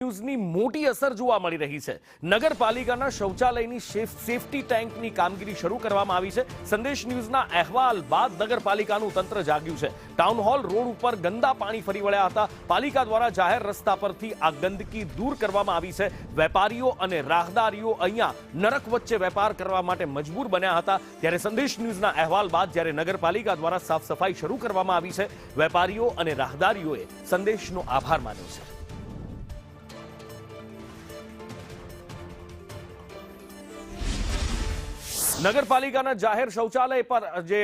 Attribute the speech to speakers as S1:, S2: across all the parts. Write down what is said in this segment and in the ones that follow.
S1: ન્યૂઝની મોટી અસર જોવા મળી રહી છે। નગરપાલિકાના શૌચાલયની સેફટી ટેન્કની કામગીરી શરૂ કરવામાં આવી છે। સંદેશ ન્યૂઝના અહેવાલ બાદ નગરપાલિકાનું તંત્ર જાગ્યું છે। ટાઉન હોલ રોડ ઉપર ગંદા પાણી ફરી વળ્યા હતા। પાલિકા દ્વારા જાહેર રસ્તા પરથી આ ગંદકી દૂર કરવામાં આવી છે। વેપારીઓ અને રાહદારીઓ અહીંયા નરક વચ્ચે વેપાર કરવા માટે મજબૂર બન્યા હતા। ત્યારે સંદેશ ન્યૂઝના અહેવાલ બાદ જ્યારે નગરપાલિકા દ્વારા સાફ સફાઈ શરૂ કરવામાં આવી છે, વેપારીઓ અને રાહદારીઓએ સંદેશનો આભાર માન્યો છે। નગરપાલિકાના જાહેર શૌચાલય પર જે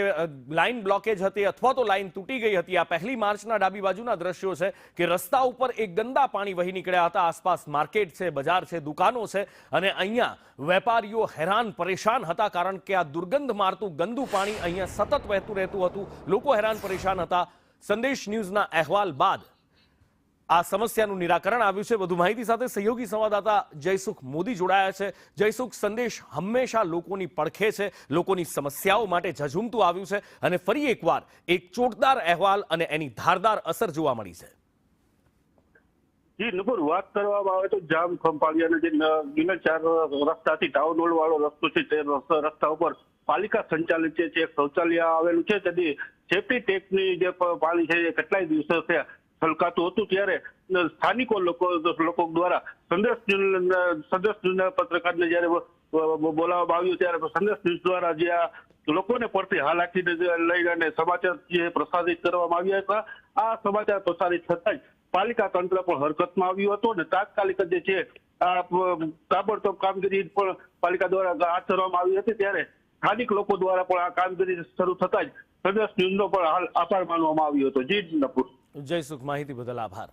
S1: લાઇન બ્લોકેજ હતી અથવા તો લાઇન તૂટી ગઈ હતી, આ 1 માર્ચના ડાબી બાજુના દ્રશ્યો છે કે રસ્તા ઉપર એક ગંદા પાણી વહી નીકળ્યા હતા। આસપાસ માર્કેટ છે, બજાર છે, દુકાનો છે અને અહીંયા વેપારીઓ હેરાન પરેશાન હતા કારણ કે આ દુર્ગંધ મારતું ગંદુ પાણી અહીંયા સતત વહેતું રહેતું હતું। લોકો હેરાન પરેશાન હતા। સંદેશ ન્યૂઝના અહેવાલ બાદ આ સમસ્યાનું નિરાકરણ આવ્યું છે। વધુ માહિતી સાથે સહયોગી સંવાદદાતા જયસુખ મોદી જોડાયા છે। જયસુખ, સંદેશ હંમેશા લોકોની પડખે છે, લોકોની સમસ્યાઓ માટે ઝઝૂમતું આવ્યું છે અને ફરી એકવાર એક ચોટદાર અહેવાલ અને એની ધારદાર અસર જોવા મળી છે।
S2: જી નપુર, વાત કરવામાં આવે તો જામ ખંભાળિયાના જે 4 રસ્તાથી ટાઉન હોલ વાળો રસ્તો છે, તે રસ્તા ઉપર પાલિકા સંચાલિત છે એક શૌચાલય આવેલું છે। તેથી સેફટી ટેન્કની જે પાણી છે એ કેટલાય દિવસો છે છલકાતું હતું। ત્યારે સ્થાનિકો લોકો દ્વારા સંદેશ પત્રકારને જયારે બોલાવવામાં આવ્યું ત્યારે સંદેશ ન્યૂઝ દ્વારા જે આ લોકોને પડતી હાલાકીને લઈને અને સમાચાર જે પ્રસારિત કરવામાં આવ્યા હતા, આ સમાચાર પ્રસારિત થતા જ પાલિકા તંત્ર પણ હરકતમાં આવ્યું હતું અને તાત્કાલિક જે છે આ તાબડતોબ કામગીરી પણ પાલિકા દ્વારા હાથ ધરવામાં આવી હતી। ત્યારે સ્થાનિક લોકો દ્વારા પણ આ કામગીરી શરૂ થતા જ સંદેશ ન્યૂઝનો પણ હાલ આભાર માનવામાં આવ્યો હતો। જી નપુર।
S1: જયસુખ, માહિતી બદલ આભાર।